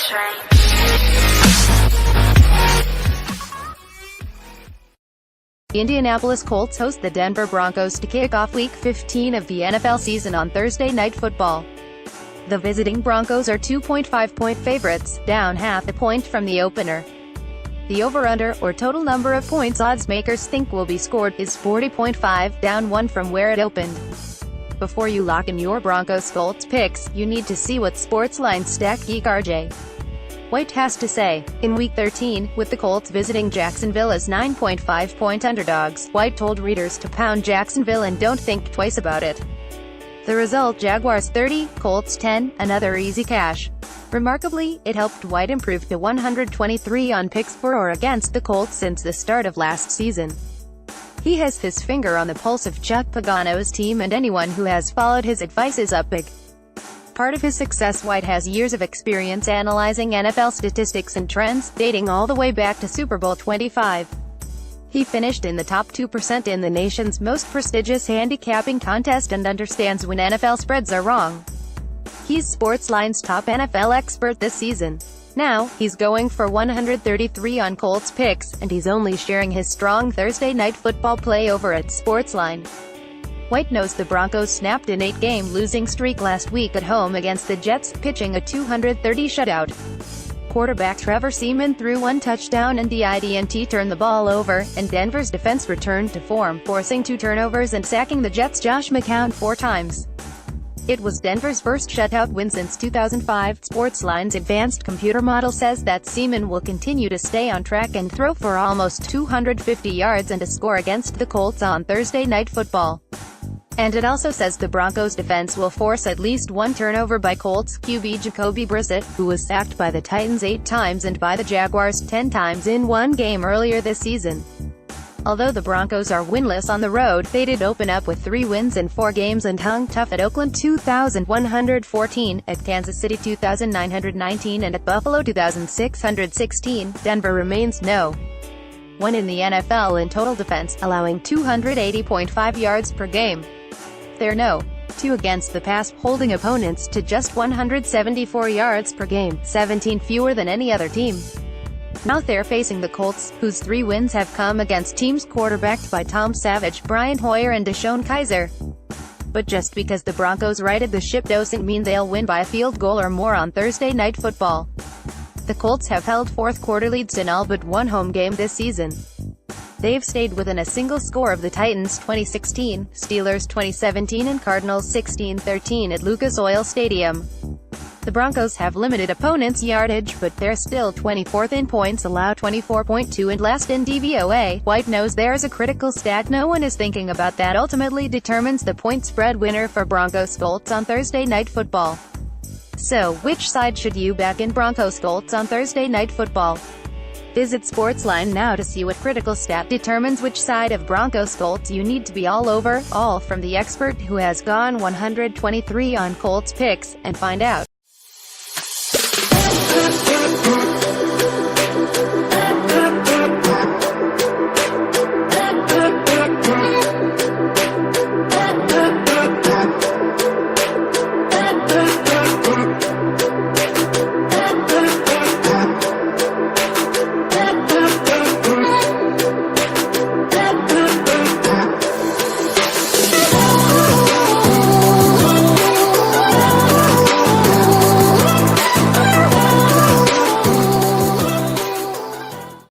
The Indianapolis Colts host the Denver Broncos to kick off Week 15 of the NFL season on Thursday Night Football. The visiting Broncos are 2.5-point favorites, down half a point from the opener. The over-under, or total number of points odds makers think will be scored, is 40.5, down 1 from where it opened. Before you lock in your Broncos-Colts picks, you need to see what Sportsline stat geek RJ White has to say. In Week 13, with the Colts visiting Jacksonville as 9.5-point underdogs, White told readers to pound Jacksonville and don't think twice about it. The result: Jaguars 30, Colts 10, another easy cash. Remarkably, it helped White improve to 123 on picks for or against the Colts since the start of last season. He has his finger on the pulse of Chuck Pagano's team, and anyone who has followed his advice is up big. Part of his success, White has years of experience analyzing NFL statistics and trends, dating all the way back to Super Bowl 25. He finished in the top 2% in the nation's most prestigious handicapping contest and understands when NFL spreads are wrong. He's Sportsline's top NFL expert this season. Now, he's going for 133 on Colts picks, and he's only sharing his strong Thursday Night Football play over at Sportsline. White knows the Broncos snapped an 8-game losing streak last week at home against the Jets, pitching a 230 shutout. Quarterback Trevor Seaman threw one touchdown and the IDNT turned the ball over, and Denver's defense returned to form, forcing 2 turnovers and sacking the Jets' Josh McCown 4 times. It was Denver's first shutout win since 2005. Sportsline's advanced computer model says that Seaman will continue to stay on track and throw for almost 250 yards and a score against the Colts on Thursday Night Football. And it also says the Broncos defense will force at least 1 turnover by Colts QB Jacoby Brissett, who was sacked by the Titans 8 times and by the Jaguars 10 times in one game earlier this season. Although the Broncos are winless on the road, they did open up with 3 wins in 4 games and hung tough at Oakland 2,114, at Kansas City 2,919 and at Buffalo 2,616. Denver remains no. 1 in the NFL in total defense, allowing 280.5 yards per game. They're no. 2 against the pass, holding opponents to just 174 yards per game, 17 fewer than any other team. Now they're facing the Colts, whose 3 wins have come against teams quarterbacked by Tom Savage, Brian Hoyer and Deshaun Kaiser. But just because the Broncos righted the ship doesn't mean they'll win by a field goal or more on Thursday Night Football. The Colts have held fourth-quarter leads in all but 1 home game this season. They've stayed within a single score of the Titans 2016, Steelers 2017 and Cardinals 16-13 at Lucas Oil Stadium. The Broncos have limited opponents' yardage, but they're still 24th in points allowed, 24.2, and last in DVOA. White knows there's a critical stat no one is thinking about that ultimately determines the point spread winner for Broncos-Colts on Thursday Night Football. So, which side should you back in Broncos-Colts on Thursday Night Football? Visit Sportsline now to see what critical stat determines which side of Broncos-Colts you need to be all over, all from the expert who has gone 123 on Colts picks, and find out.